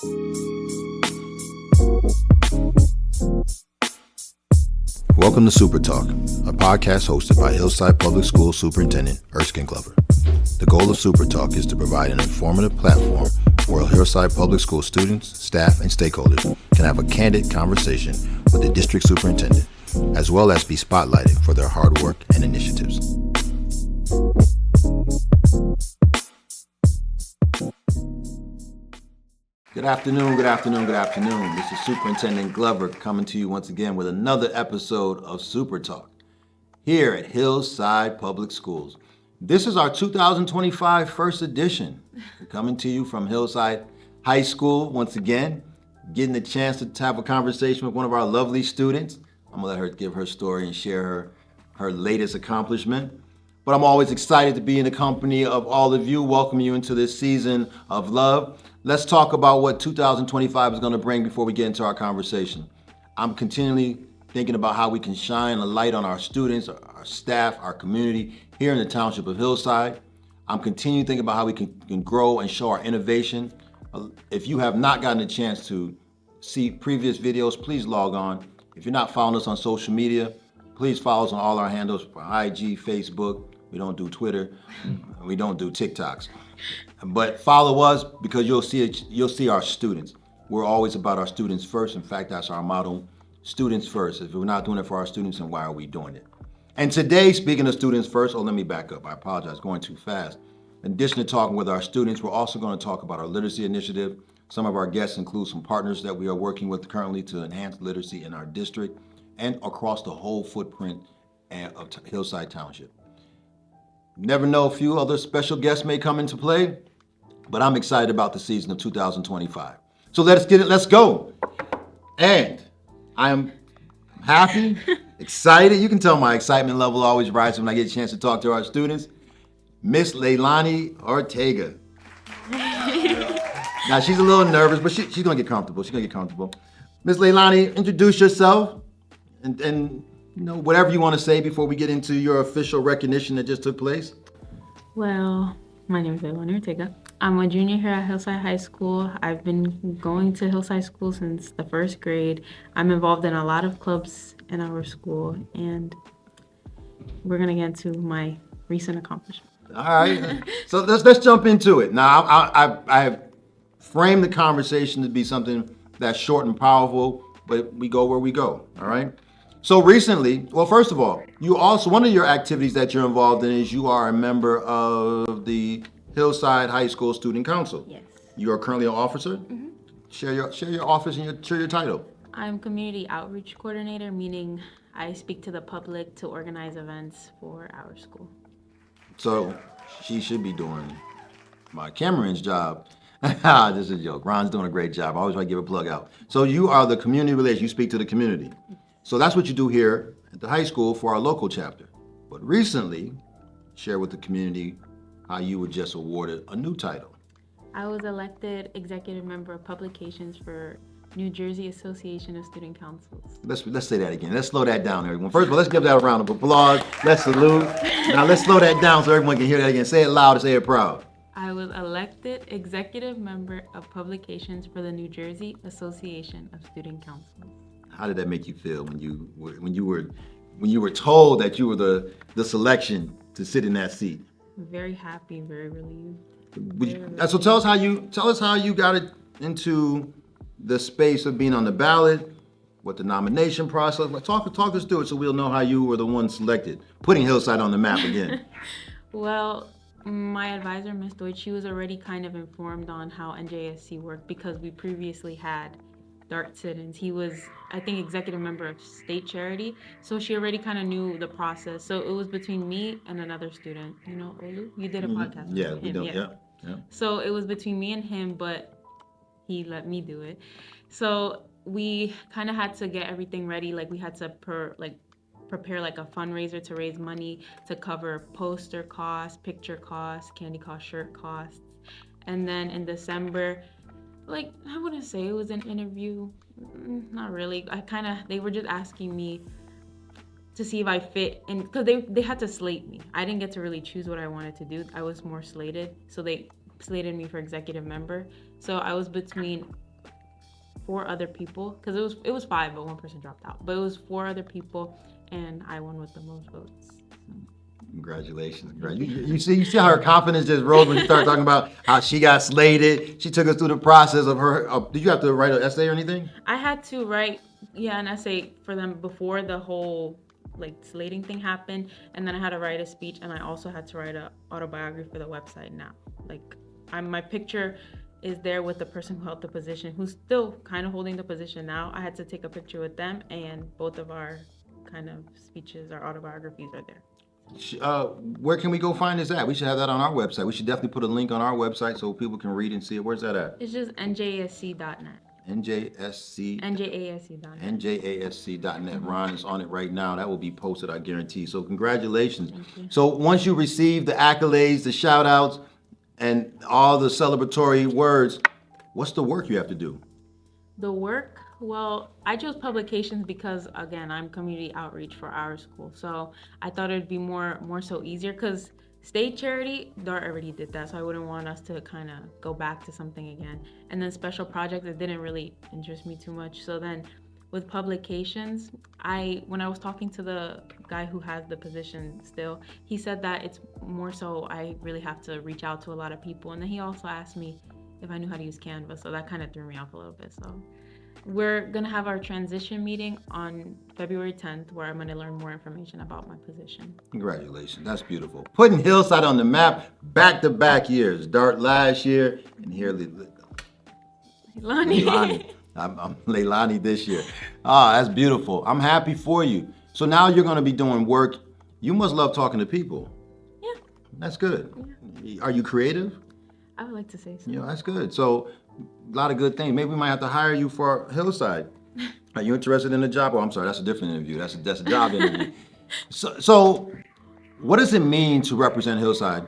Welcome to SuperTalk, a podcast hosted by Hillside Public School Superintendent Glover. The goal of SuperTalk is to provide an informative platform where Hillside Public School students, staff, and stakeholders can have a candid conversation with the district superintendent, as well as be spotlighted for their hard work and initiatives. Good afternoon. This is Superintendent Glover coming to you once again with another episode of SuperTalk here at Hillside Public Schools. This is our 2025 first edition. We're coming to you from Hillside High School once again, getting the chance to have a conversation with one of our lovely students. I'm gonna let her give her story and share her latest accomplishment. But I'm always excited to be in the company of all of you, welcome you into this season of love. Let's talk about what 2025 is going to bring before we get into our conversation. I'm continually thinking about how we can shine a light on our students, our staff, our community here in the township of Hillside. I'm continuing thinking about how we can grow and show our innovation. If you have not gotten a chance to see previous videos, please log on. If you're not following us on social media, please follow us on all our handles for IG, Facebook. We don't do Twitter, and we don't do TikToks. But follow us because you'll see our students. We're always about our students first. In fact, that's our motto, students first. If we're not doing it for our students, then why are we doing it? And today, speaking of students first, let me back up. I apologize, going too fast. In addition to talking with our students, we're also going to talk about our literacy initiative. Some of our guests include some partners that we are working with currently to enhance literacy in our district and across the whole footprint of Hillside Township. Never know, a few other special guests may come into play, but I'm excited about the season of 2025. So let's go. And I am happy, excited. You can tell my excitement level always rises when I get a chance to talk to our students. Miss Leilani Ortega. Now she's a little nervous, but she's gonna get comfortable. Miss Leilani, introduce yourself and you know, whatever you want to say before we get into your official recognition that just took place. Well, my name is Leilani Ortega. I'm a junior here at Hillside High School. I've been going to Hillside School since the first grade. I'm involved in a lot of clubs in our school, and we're gonna get into my recent accomplishment. All right, so let's jump into it. Now, I have framed the conversation to be something that's short and powerful, but we go where we go. All right. So recently, well, first of all, one of your activities that you're involved in is you are a member of the Hillside High School Student Council. Yes. You are currently an officer? Mm-hmm. Share your office and share your title. I'm Community Outreach Coordinator, meaning I speak to the public to organize events for our school. So she should be doing my Cameron's job. This is a joke. Ron's doing a great job. I always try to give a plug out. So you are the community relations. You speak to the community. So that's what you do here at the high school for our local chapter. But recently, share with the community how you were just awarded a new title. I was elected executive member of publications for New Jersey Association of Student Councils. Let's say that again. Let's slow that down, everyone. First of all, let's give that a round of applause. Let's salute. Now let's slow that down so everyone can hear that again. Say it loud and say it proud. I was elected executive member of publications for the New Jersey Association of Student Councils. How did that make you feel when you were told that you were the selection to sit in that seat? Very happy, very relieved. So tell us how you got it into the space of being on the ballot, what the nomination process. Talk us through it so we'll know how you were the one selected, putting Hillside on the map again. Well, my advisor, Ms. Deutsch, she was already kind of informed on how NJASC worked because we previously had Dart sit-ins. He was, I think, executive member of state charity, so she already kind of knew the process. So it was between me and another student. You know, Olu, you did a podcast. Yeah, with we him. don't. Yeah. Yeah. So it was between me and him, but he let me do it. So we kind of had to get everything ready. Like we had to prepare like a fundraiser to raise money to cover poster costs, picture costs, candy costs, shirt costs, and then in December. Like, I wouldn't say it was an interview. Not really. They were just asking me to see if I fit in, because they had to slate me. I didn't get to really choose what I wanted to do. I was more slated. So they slated me for executive member. So I was between 4 other people, because it was 5, but one person dropped out. But it was 4 other people, and I won with the most votes. Congratulations. You see how her confidence just rose when you started talking about how she got slated. She took us through the process of her. Did you have to write an essay or anything? I had to write, an essay for them before the whole like slating thing happened, and then I had to write a speech, and I also had to write an autobiography for the website now. Like, my picture is there with the person who held the position, who's still kind of holding the position now. I had to take a picture with them, and both of our kind of speeches, our autobiographies are there. Where can we go find this at? We should have that on our website. We should definitely put a link on our website so people can read and see it. Where's that at? It's just njasc.net. NJSC. NJASC.net. NJASC.net. Ron is on it right now. That will be posted, I guarantee. So congratulations. So once you receive the accolades, the shout outs, and all the celebratory words, what's the work you have to do? The work? Well, I chose publications because, again, I'm community outreach for our school. So I thought it'd be more so easier, because state charity, Dart already did that. So I wouldn't want us to kind of go back to something again. And then special projects, it didn't really interest me too much. So then with publications, when I was talking to the guy who has the position still, he said that it's more so I really have to reach out to a lot of people. And then he also asked me if I knew how to use Canva. So that kind of threw me off a little bit. So we're going to have our transition meeting on February 10th, where I'm going to learn more information about my position. Congratulations. That's beautiful. Putting Hillside on the map back-to-back years. Dart last year, and here Leilani. I'm Leilani this year. That's beautiful. I'm happy for you. So now you're going to be doing work. You must love talking to people. Yeah. That's good. Yeah. Are you creative? I would like to say so. Yeah, that's good. So a lot of good things. Maybe we might have to hire you for Hillside. Are you interested in the job? Oh, I'm sorry, that's a different interview. That's a job interview. So what does it mean to represent Hillside?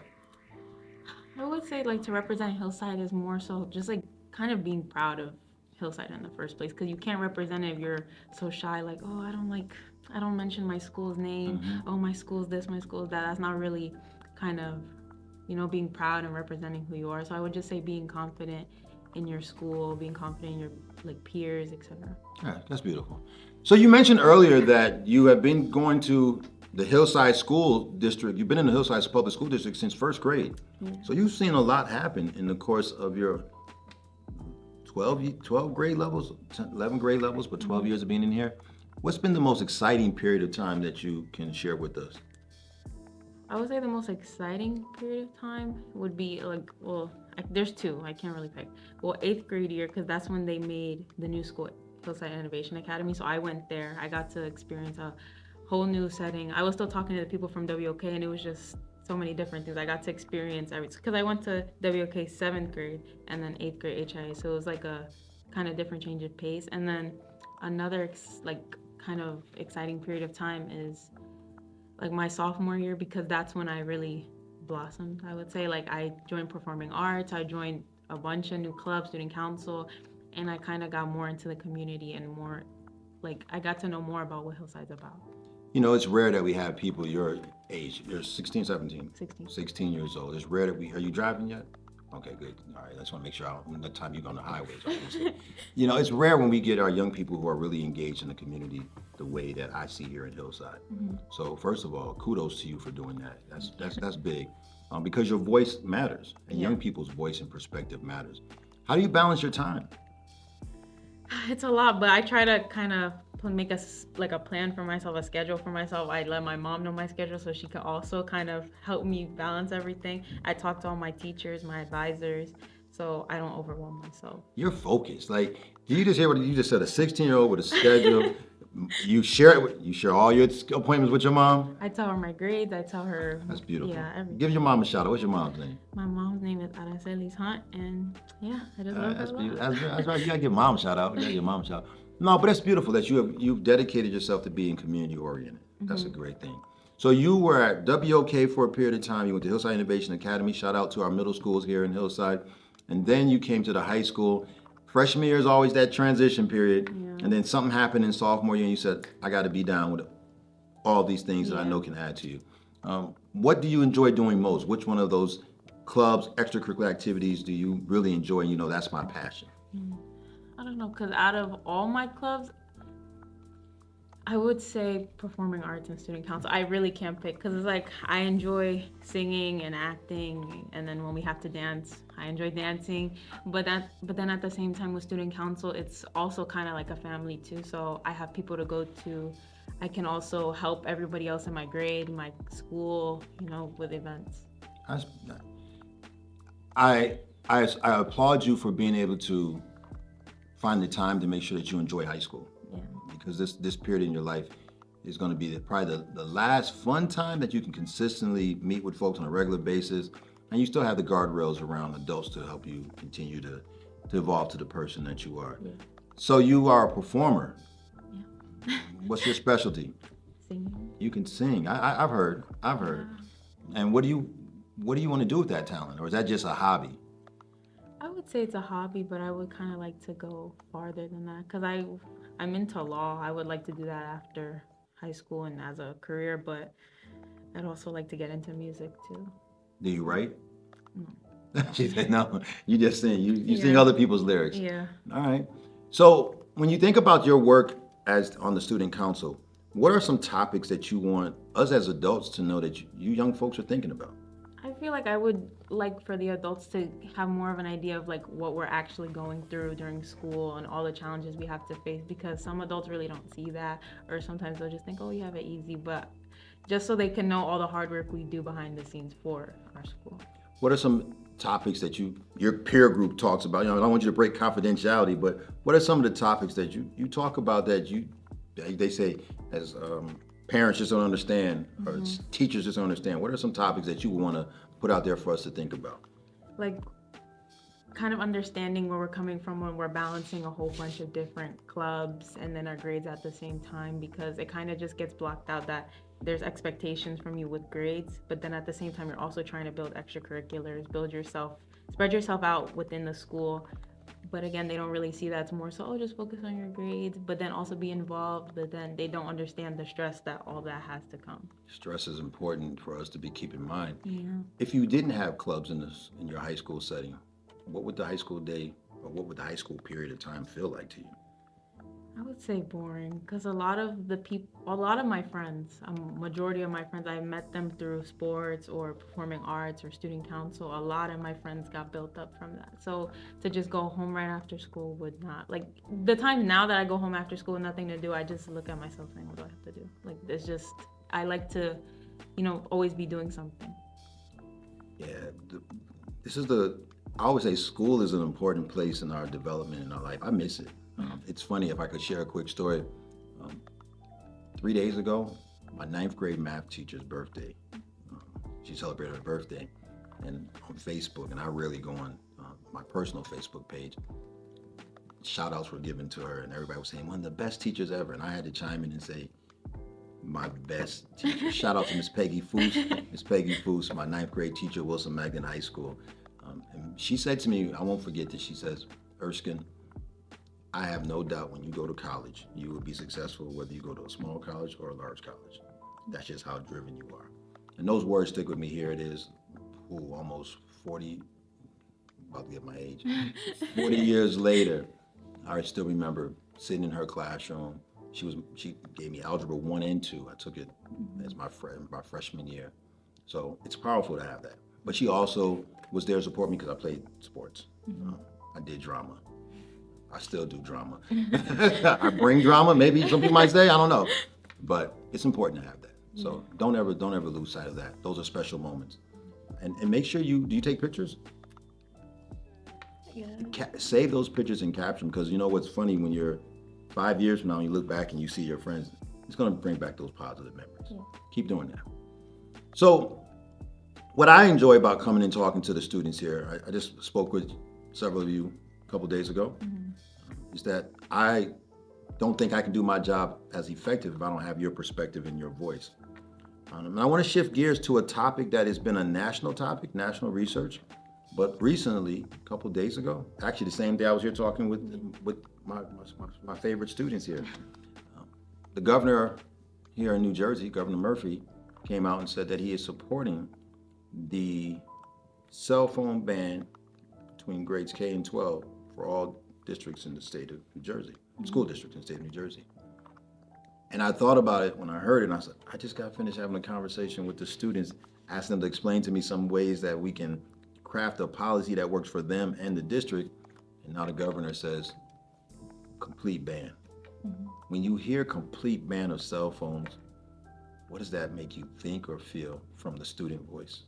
I would say like to represent Hillside is more so just like kind of being proud of Hillside in the first place, because you can't represent it if you're so shy, like, oh, I don't mention my school's name. Mm-hmm. Oh, my school's this, my school's that. That's not really kind of, being proud and representing who you are. So I would just say being confident in your school, being confident in your like peers, etc. Yeah, that's beautiful. So you mentioned earlier that you have been going to the Hillside School District. You've been in the Hillside Public School District since first grade. Yeah. So you've seen a lot happen in the course of your 12 grade levels, 11 grade levels, but 12 years of being in here. What's been the most exciting period of time that you can share with us? I would say the most exciting period of time would be there's 2. I can't really pick. Well, 8th grade year, because that's when they made the new school, Hillside Innovation Academy. So I went there. I got to experience a whole new setting. I was still talking to the people from WOK, and it was just so many different things. I got to experience everything, because I went to WOK 7th grade and then 8th grade HIA. So it was like a kind of different change of pace. And then another kind of exciting period of time is like my sophomore year, because that's when I really blossomed, I would say. Like I joined performing arts, I joined a bunch of new clubs, student council, and I kind of got more into the community and more, like I got to know more about what Hillside's about. It's rare that we have people your age. You're 16, 17? 16. 16 years old. It's rare that are you driving yet? Okay, good. All right, I just want to make sure the time you go on the highways, obviously. It's rare when we get our young people who are really engaged in the community the way that I see here in Hillside. Mm-hmm. So first of all, kudos to you for doing that. That's big, because your voice matters, and young people's voice and perspective matters. How do you balance your time? It's a lot, but I try to kind of make a plan for myself, a schedule for myself. I let my mom know my schedule so she can also kind of help me balance everything. I talk to all my teachers, my advisors, so I don't overwhelm myself. You're focused. Like, do you just hear what you just said? A 16-year-old with a schedule. You share all your appointments with your mom? I tell her my grades. I tell her. That's beautiful. Yeah, everything. Give your mom a shout out. What's your mom's name? My mom's name is Aracelis Hunt, and I just love her a lot. That's right. You gotta give mom a shout out. No, but that's beautiful that you've dedicated yourself to being community oriented. Mm-hmm. That's a great thing. So you were at WOK for a period of time. You went to Hillside Innovation Academy. Shout out to our middle schools here in Hillside, and then you came to the high school. Freshman year is always that transition period, and then something happened in sophomore year, and you said, I got to be down with all these things that I know can add to you. What do you enjoy doing most? Which one of those clubs, extracurricular activities do you really enjoy, and that's my passion? I don't know, because out of all my clubs, I would say performing arts and student council. I really can't pick because it's like I enjoy singing and acting, and then when we have to dance, I enjoy dancing. But then at the same time with student council, it's also kind of like a family too. So I have people to go to. I can also help everybody else in my grade, my school, with events. I, I applaud you for being able to find the time to make sure that you enjoy high school. Yeah. Because this period in your life is going to be probably the last fun time that you can consistently meet with folks on a regular basis, and you still have the guardrails around adults to help you continue to evolve to the person that you are. Yeah. So you are a performer. Yeah. What's your specialty? Singing. You can sing. I've heard. Yeah. And what do you want to do with that talent, or is that just a hobby? I would say it's a hobby, but I would kind of like to go farther than that because I'm into law. I would like to do that after high school and as a career, but I'd also like to get into music too. Do you write? No. She said no. You just sing. You sing Yeah. other people's lyrics. Yeah. All right. So when you think about your work as on the student council, what are some topics that you want us as adults to know that you young folks are thinking about? I feel like I would like for the adults to have more of an idea of like what we're actually going through during school and all the challenges we have to face because some adults really don't see that, or sometimes they'll just think, oh, you have it easy, but just so they can know all the hard work we do behind the scenes for our school. What are some topics that your peer group talks about? I don't want you to break confidentiality, but what are some of the topics that you talk about that they say as parents just don't understand or teachers just don't understand? What are some topics that you want to put out there for us to think about? Like kind of understanding where we're coming from when we're balancing a whole bunch of different clubs and then our grades at the same time, because it kind of just gets blocked out that there's expectations from you with grades, but then at the same time you're also trying to build extracurriculars, spread yourself out within the school. But again, they don't really see that. It's more so, oh, just focus on your grades, but then also be involved. But then they don't understand the stress that all that has to come. Stress is important for us to keep in mind. Yeah. If you didn't have clubs in your high school setting, what would the high school day or what would the high school period of time feel like to you? I would say boring because a lot of my friends, majority of my friends, I met them through sports or performing arts or student council. A lot of my friends got built up from that. So to just go home right after school would not, like the time now that I go home after school with nothing to do, I just look at myself saying, what do I have to do? Like it's just, I like to, always be doing something. Yeah, I always say school is an important place in our development in our life. I miss it. It's funny, if I could share a quick story. 3 days ago, my 9th grade math teacher's birthday. She celebrated her birthday. And on Facebook, and I rarely go on my personal Facebook page, shout outs were given to her and everybody was saying, one of the best teachers ever. And I had to chime in and say, my best teacher. Shout out to Miss Peggy Foose. Miss Peggy Foose, my 9th grade teacher, Wilson Magdalen High School. And she said to me, I won't forget this, she says, Erskine, I have no doubt when you go to college, you will be successful whether you go to a small college or a large college. That's just how driven you are. And those words stick with me. Here it is, almost 40, about to get my age, 40 years later, I still remember sitting in her classroom. She gave me Algebra 1 and 2. I took it as my freshman year. So it's powerful to have that. But she also was there to support me because I played sports. I did drama. I still do drama. I bring drama, maybe some people might say, I don't know. But it's important to have that. So don't ever lose sight of that. Those are special moments. And make sure do you take pictures? Yeah. Save those pictures and capture them, because you know what's funny, when you're 5 years from now and you look back and you see your friends, it's going to bring back those positive memories. Yeah. Keep doing that. So what I enjoy about coming and talking to the students here, I just spoke with several of you a couple days ago, is that I don't think I can do my job as effective if I don't have your perspective and your voice. And I want to shift gears to a topic that has been a national topic, national research. But recently, a couple of days ago, actually the same day I was here talking with my favorite students here, the governor here in New Jersey, Governor Murphy, came out and said that he is supporting the cell phone ban between grades K and 12 for all districts in the state of New Jersey, school districts in the state of New Jersey. And I thought about it when I heard it, and I said, I just got finished having a conversation with the students, asking them to explain to me some ways that we can craft a policy that works for them and the district, and now the governor says, complete ban. When you hear complete ban of cell phones, what does that make you think or feel from the student voice?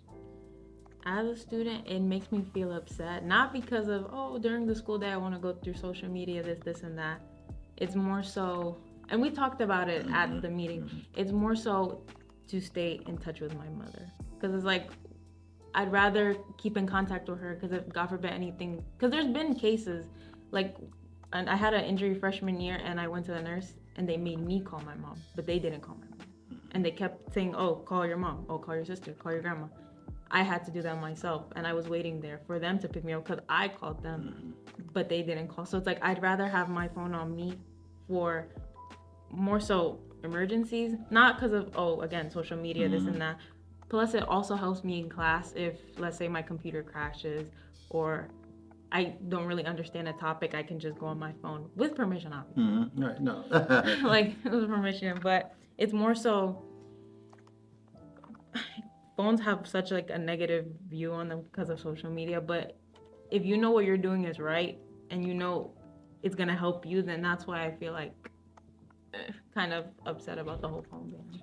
As a student, it makes me feel upset, not because of, oh, during the school day I want to go through social media, this and that. It's more so, and we talked about it at the meeting, it's more so to stay in touch with my mother. Because it's like, I'd rather keep in contact with her, because if God forbid anything, because there's been cases, like, and I had an injury freshman year and I went to the nurse and they made me call my mom, but they didn't call my mom. And they kept saying, oh, call your mom, oh, call your sister, call your grandma. I had to do that myself, and I was waiting there for them to pick me up because I called them, but they didn't call. So it's like, I'd rather have my phone on me for more so emergencies, not because of, oh, again, social media, this and that. Plus, it also helps me in class if, let's say, my computer crashes or I don't really understand a topic, I can just go on my phone with permission, obviously. Right, no. Like, with permission, but it's more so, phones have such like a negative view on them because of social media, but if you know what you're doing is right and you know it's gonna help you, then that's why I feel like kind of upset about the whole phone ban.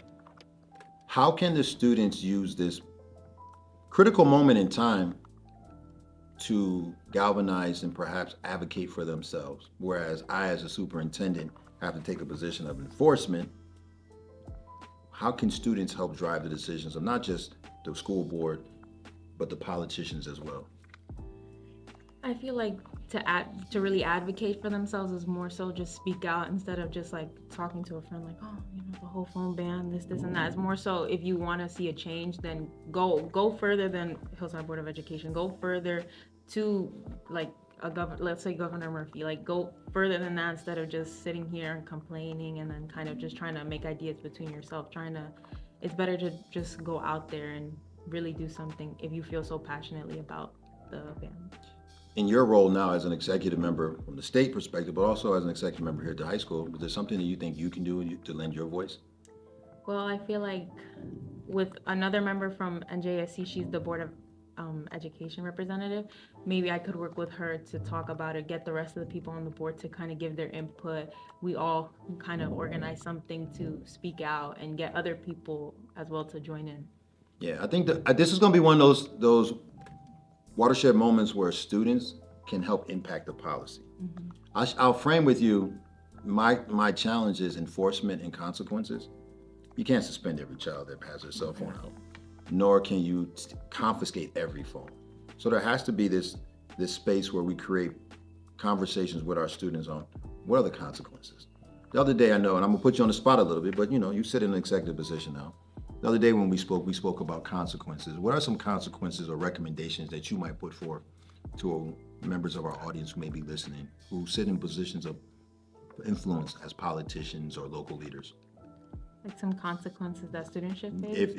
How can the students use this critical moment in time to galvanize and perhaps advocate for themselves? Whereas I, as a superintendent, have to take a position of enforcement. How can students help drive the decisions of not just the school board, but the politicians as well? I feel like to really advocate for themselves is more so just speak out instead of just like talking to a friend like, oh, you know, the whole phone ban, this and that. It's more so, if you want to see a change, then go further than Hillside Board of Education. Go further to like let's say Governor Murphy. Like, go further than that instead of just sitting here and complaining and then kind of just trying to make ideas between yourself. It's better to just go out there and really do something if you feel so passionately about the ban. In your role now as an executive member from the state perspective, but also as an executive member here at the high school, is there something that you think you can do to lend your voice? Well, I feel like with another member from NJASC, she's the Board of Education representative, maybe I could work with her to talk about it, get the rest of the people on the board to kind of give their input. We all kind of organize something to speak out and get other people as well to join in. Yeah, I think that this is going to be one of those watershed moments where students can help impact the policy. I'll frame with you, my challenge is enforcement and consequences. You can't suspend every child that has their cell phone out, nor can you confiscate every phone. So there has to be this space where we create conversations with our students on what are the consequences. The other day, I know, and I'm gonna put you on the spot a little bit, but you sit in an executive position now. The other day when we spoke about consequences. What are some consequences or recommendations that you might put forth to members of our audience who may be listening, who sit in positions of influence as politicians or local leaders? Like some consequences that students should face?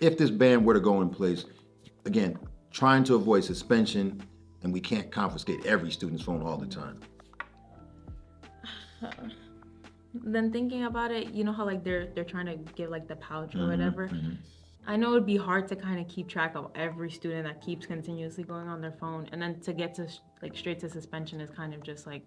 If this ban were to go in place, again, trying to avoid suspension, and we can't confiscate every student's phone all the time. Then thinking about it, you know how like they're trying to give like the pouch or whatever. I know it'd be hard to kind of keep track of every student that keeps continuously going on their phone, and then to get to like straight to suspension is kind of just like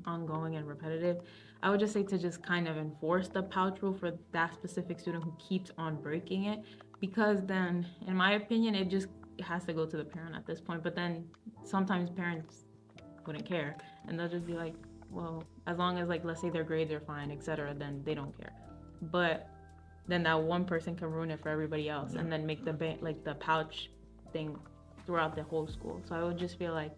ongoing and repetitive. I would just say to just kind of enforce the pouch rule for that specific student who keeps on breaking it, because then, in my opinion, it has to go to the parent at this point. But then sometimes parents wouldn't care, and they'll just be like, well, as long as like, let's say their grades are fine, etc., then they don't care. But then that one person can ruin it for everybody else, and then make the pouch thing throughout the whole school. So I would just feel like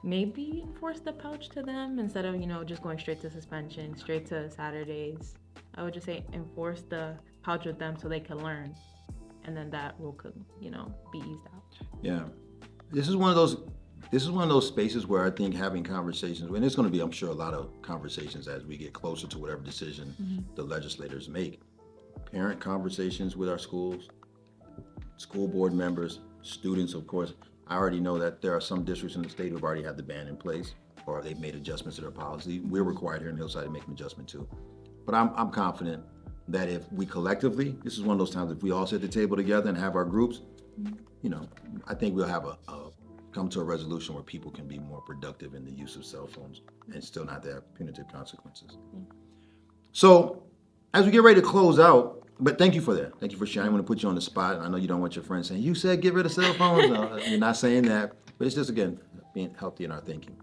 maybe enforce the pouch to them instead of just going straight to suspension, straight to Saturdays. I would just say enforce the pouch with them so they can learn, and then that rule could be eased out. Yeah, this is one of those spaces where I think having conversations, and there's going to be, I'm sure, a lot of conversations as we get closer to whatever decision the legislators make. Parent conversations with our schools, school board members, students, of course. I already know that there are some districts in the state who've already had the ban in place, part. They've made adjustments to their policy. We're required here in Hillside to make an adjustment too. But I'm confident that if we collectively, this is one of those times if we all sit at the table together and have our groups, I think we'll have come to a resolution where people can be more productive in the use of cell phones and still not have punitive consequences. So as we get ready to close out, but thank you for that. Thank you for sharing. I want to put you on the spot. And I know you don't want your friends saying, you said get rid of cell phones. No, you're not saying that, but it's just, again, being healthy in our thinking.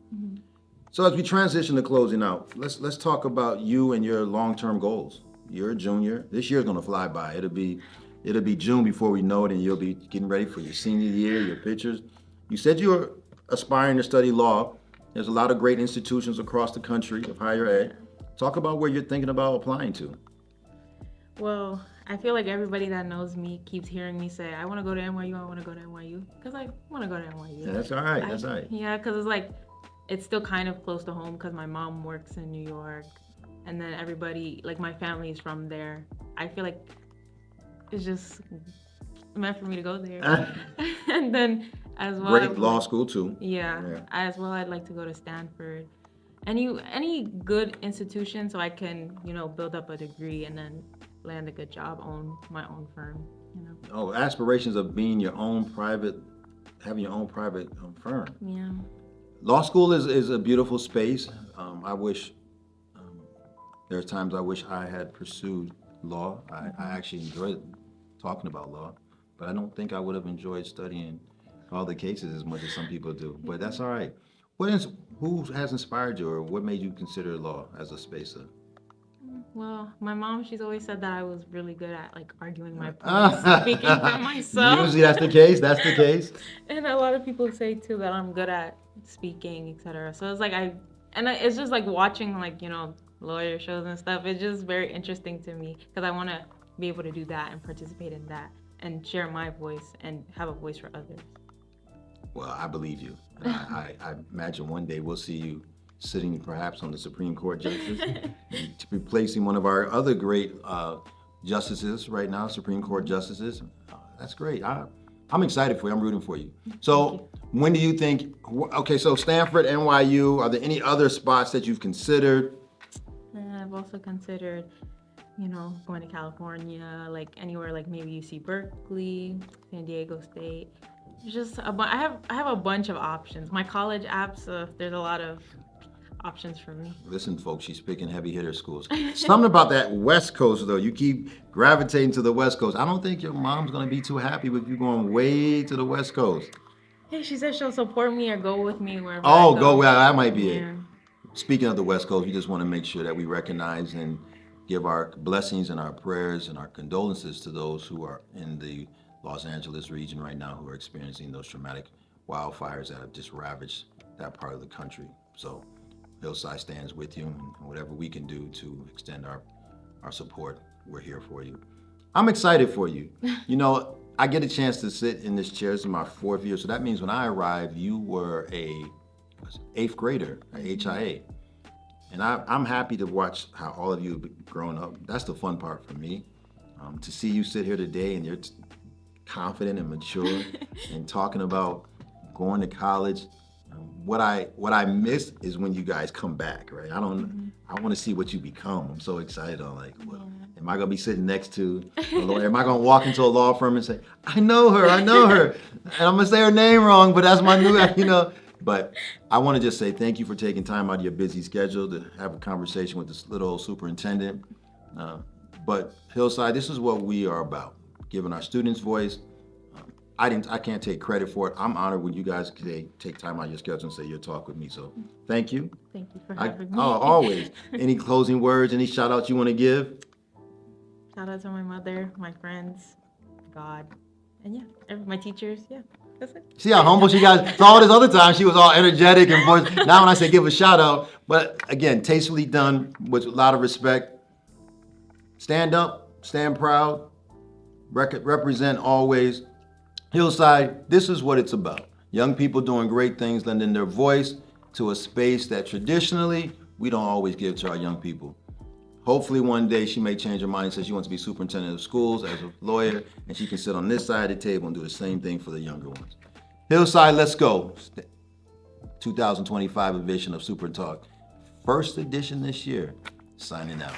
So as we transition to closing out, let's talk about you and your long-term goals. You're a junior. This year's gonna fly by. It'll be June before we know it, and you'll be getting ready for your senior year, your pictures. You said you were aspiring to study law. There's a lot of great institutions across the country of higher ed. Talk about where you're thinking about applying to. Well, I feel like everybody that knows me keeps hearing me say, I want to go to NYU, I want to go to NYU. Because I want to go to NYU. Yeah, that's all right, that's all right. Yeah, because it's like, it's still kind of close to home because my mom works in New York. And then everybody, like my family is from there. I feel like it's just meant for me to go there. And then as well. Great law school too. Yeah. As well, I'd like to go to Stanford. Any good institution so I can, build up a degree and then land a good job, own my own firm, Oh, aspirations of being having your own private firm. Yeah. Law school is a beautiful space. I wish, there's times I wish I had pursued law. I actually enjoyed talking about law, but I don't think I would have enjoyed studying all the cases as much as some people do, but that's all right. Who has inspired you, or what made you consider law as a space? Well, my mom, she's always said that I was really good at arguing my points, speaking for myself. Usually that's the case. And a lot of people say too that I'm good at speaking, etc. So it's it's just watching lawyer shows and stuff. It's just very interesting to me because I want to be able to do that and participate in that and share my voice and have a voice for others. Well, I believe you. I imagine one day we'll see you sitting perhaps on the Supreme Court justice, replacing one of our other great justices right now, Supreme Court justices. That's great. I'm excited for you. I'm rooting for you. So when do you think, okay, so Stanford, NYU, are there any other spots that you've considered? I've also considered, going to California, anywhere maybe UC Berkeley, San Diego State. I have a bunch of options. My college apps, there's a lot of options for me. Listen, folks, she's picking heavy hitter schools. Something about that West Coast, though. You keep gravitating to the West Coast. I don't think your mom's going to be too happy with you going way to the West Coast. Hey, she said she'll support me or go with me wherever I go. Go. Well, that might be it. Speaking of the West Coast, we just want to make sure that we recognize and give our blessings and our prayers and our condolences to those who are in the Los Angeles region right now who are experiencing those traumatic wildfires that have just ravaged that part of the country. So Hillside stands with you, and whatever we can do to extend our support, we're here for you. I'm excited for you. I get a chance to sit in this chair. This is my 4th year, so that means when I arrived, you were a 8th grader at HIA. And I'm happy to watch how all of you have grown up. That's the fun part for me. To see you sit here today and you're confident and mature and talking about going to college. What I miss is when you guys come back, right? I want to see what you become. I'm so excited. I'm like, well, am I gonna be sitting next to a lawyer? Am I gonna walk into a law firm and say, I know her, and I'm gonna say her name wrong, but that's my new, But I want to just say thank you for taking time out of your busy schedule to have a conversation with this little old superintendent. But Hillside, this is what we are about, giving our students voice. I can't take credit for it. I'm honored when you guys take time out of your schedule and say you'll talk with me. So thank you. Thank you for having me. Always. Any closing words, any shout outs you want to give? Shout out to my mother, my friends, God, and my teachers. Yeah, that's it. See how humble she got? So all this other time she was all energetic and voice. Now when I say give a shout out, but again, tastefully done with a lot of respect. Stand up, stand proud, represent always. Hillside, this is what it's about. Young people doing great things, lending their voice to a space that traditionally we don't always give to our young people. Hopefully one day she may change her mind and say she wants to be superintendent of schools as a lawyer, and she can sit on this side of the table and do the same thing for the younger ones. Hillside, let's go. 2025 edition of Super Talk. First edition this year. Signing out.